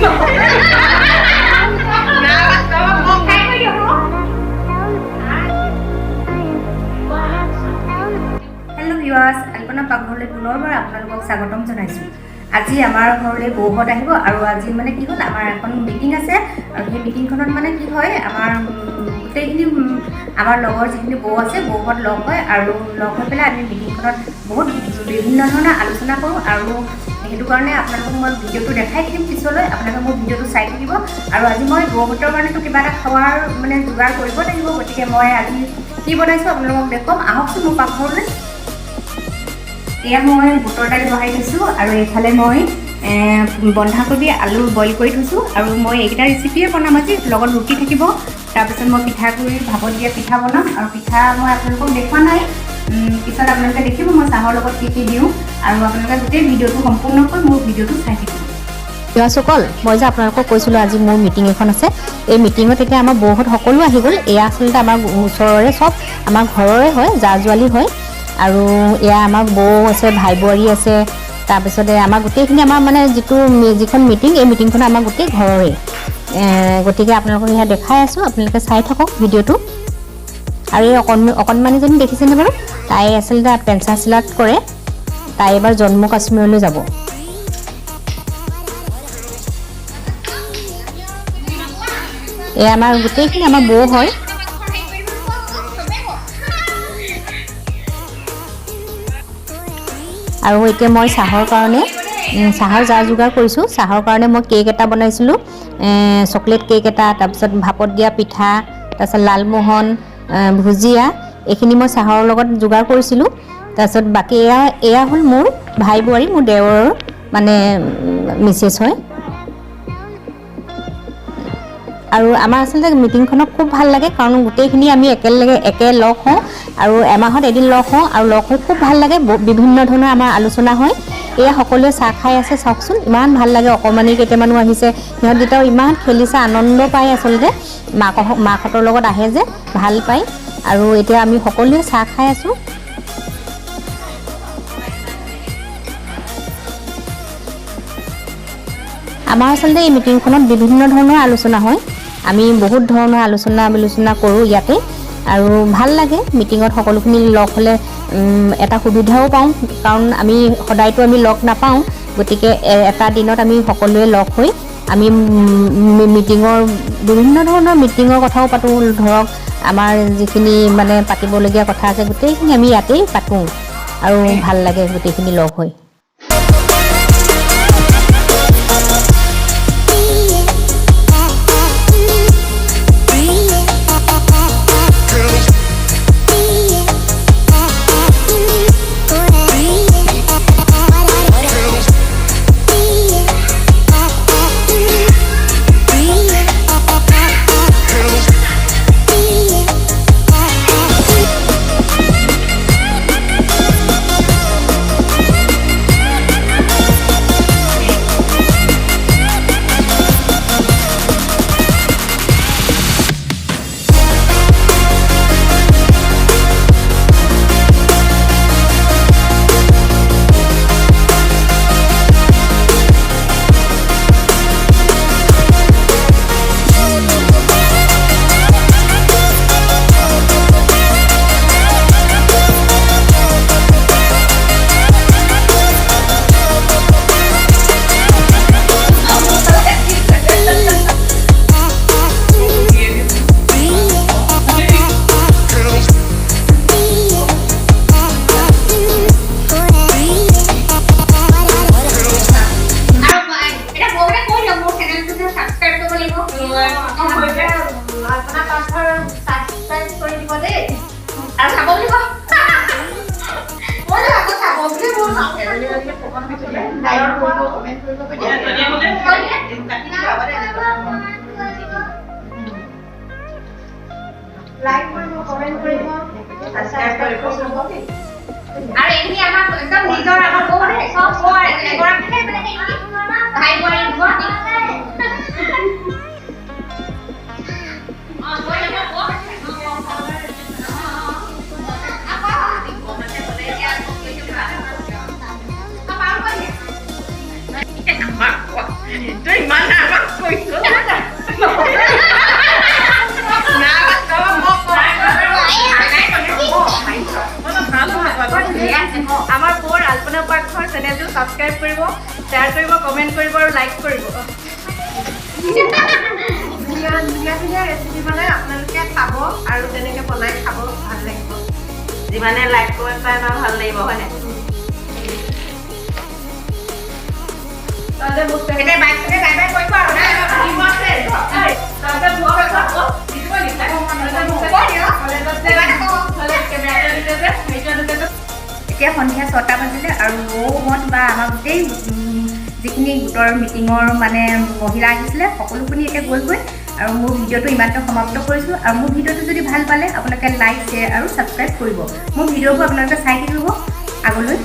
Hello viewers Alpana पाकघरলৈ পুনৰবাৰ আপোনালোকক স্বাগতম জনাইছো। আজি আমাৰ ঘৰলৈ বৌহত আহিব আৰু আজি মানে কি হ'ল আমাৰ এখন মিটিং আছে আৰু সেই মিটিংখনত মানে কি হয় আমাৰ গোটেইখিনি আমাৰ লগৰ যিখিনি বৌ আছে বৌহত লগ হয় আৰু লগ হৈ পেলাই আমি মিটিংখনত বহুত বিভিন্ন ধৰণৰ আলোচনা কৰোঁ আৰু সেইটো কাৰণে আপোনালোকক মই ভিডিঅ'টো দেখাই দিম পিছলৈ আপোনালোকে মোৰ ভিডিঅ'টো চাই থাকিব আৰু আজি মই বৌহতৰ কাৰণেতো কিবা এটা খোৱাৰ মানে যোগাৰ কৰিব লাগিব গতিকে মই আজি কি বনাইছোঁ আপোনালোকক দেখুৱাম আহকচোন মোৰ পাকঘৰলৈ। এয়া মই বুটৰ দালি বহাই থৈছোঁ আৰু এইফালে মই বন্ধাকবি আলু বইল কৰি থৈছোঁ আৰু মই এইকেইটা ৰেচিপিয়ে বনাম আজি লগত ৰুটি থাকিব। তাৰপিছত মই পিঠাগুড়ি ভাপত দিয়া পিঠা বনাম আৰু পিঠা মই আপোনালোকক দেখুওৱা নাই পিছত আপোনালোকে দেখিব মই চাহৰ লগত কি কি দিওঁ আৰু আপোনালোকে গোটেই ভিডিঅ'টো সম্পূৰ্ণকৈ মোৰ ভিডিঅ'টো চাই থাকিব। সকল মই যে আপোনালোকক কৈছিলোঁ আজি মোৰ মিটিং এখন আছে এই মিটিঙত এতিয়া আমাৰ বৌহত সকলো আহি গ'ল। এয়া আচলতে আমাৰ ওচৰৰে চব আমাৰ ঘৰৰে হয় জা জোৱালি হয় আৰু এয়া আমাৰ বৌ আছে ভাই বোৱাৰী আছে তাৰপিছতে আমাৰ গোটেইখিনি আমাৰ মানে যিখন মিটিং এই মিটিংখন আমাৰ গোটেই ঘৰৰে গতিকে আপোনালোকক এয়া দেখাই আছোঁ আপোনালোকে চাই থাকক ভিডিঅ'টো। আৰু এই অকণমানিজনী দেখিছেনে বাৰু তাই আচলতে পেঞ্চা চিলাত কৰে তাই এবাৰ জম্মু কাশ্মীৰলৈ যাব। এয়া আমাৰ গোটেইখিনি আমাৰ বৌ হয়। আৰু এতিয়া মই চাহৰ কাৰণে চাহৰ যা যোগাৰ কৰিছোঁ। চাহৰ কাৰণে মই কেক এটা বনাইছিলোঁ চকলেট কেক এটা তাৰপিছত ভাপত দিয়া পিঠা তাৰপিছত লালমোহন ভুজিয়া এইখিনি মই চাহৰ লগত যোগাৰ কৰিছিলোঁ। তাৰপিছত বাকী এয়া হ'ল মোৰ ভাই বোৱাৰী মোৰ দেৱৰৰ মানে মিছেছ হয়। আৰু আমাৰ আচলতে মিটিংখনত খুব ভাল লাগে কাৰণ গোটেইখিনি আমি একেলগ হওঁ আৰু এমাহত এদিন লগ হওঁ আৰু লগ হৈ খুব ভাল লাগে বিভিন্ন ধৰণৰ আমাৰ আলোচনা হয়। এয়া সকলোৱে চাহ খাই আছে চাওকচোন ইমান ভাল লাগে অকণমানি কেইটামানো আহিছে সিহঁতকেইটাও ইমান খেলিছে আনন্দ পায় আচলতে মাকহঁতৰ লগত আহে যে ভাল পায় আৰু এতিয়া আমি সকলোৱে চাহ খাই আছোঁ। আমাৰ আচলতে এই মিটিংখনত বিভিন্ন ধৰণৰ আলোচনা হয় আমি বহুত ধৰণৰ আলোচনা কৰোঁ ইয়াতে আৰু ভাল লাগে মিটিঙত সকলোখিনি লগ হ'লে এটা সুবিধাও পাওঁ কাৰণ আমি সদায়তো আমি লগ নাপাওঁ গতিকে এটা দিনত আমি সকলোৱে লগ হৈ আমি বিভিন্ন ধৰণৰ মিটিঙৰ কথাও পাতোঁ ধৰক আমাৰ যিখিনি মানে পাতিবলগীয়া কথা আছে গোটেইখিনি আমি ইয়াতেই পাতোঁ আৰু ভাল লাগে গোটেইখিনি লগ হৈ। আমাৰ বৰ আল্পনা পাকঘৰ চেনেলটো ছাবস্ক্ৰাইব কৰিব, শ্বেয়াৰ কৰিব, কমেণ্ট কৰিব আৰু লাইক কৰিব। ধুনীয়া ধুনীয়া ৰেচিপি মানে আপোনালোকে খাব আৰু তেনেকৈ বনাই খাব, ভাল লাগিব। যিমানে লাইক কৰিব পাৰে ইমান ভাল লাগিব, হয়নে? এতিয়া বাইকটোকে বাই বাই কৰিব আৰু এতিয়া সন্ধিয়া 6টা বাজিলে আৰু বৌহঁত বা আমাৰ গোটেই যিখিনি গোটৰ মিটিঙৰ মানে মহিলা আহিছিলে সকলোখিনি এতিয়া গ'লগৈ আৰু মোৰ ভিডিঅ'টো ইমানতে সমাপ্ত কৰিছোঁ। আৰু মোৰ ভিডিঅ'টো যদি ভাল পালে আপোনালোকে লাইক, শ্বেয়াৰ আৰু ছাবস্ক্ৰাইব কৰিব। মোৰ ভিডিঅ'বোৰ আপোনালোকে চাই থাকিব আগলৈ।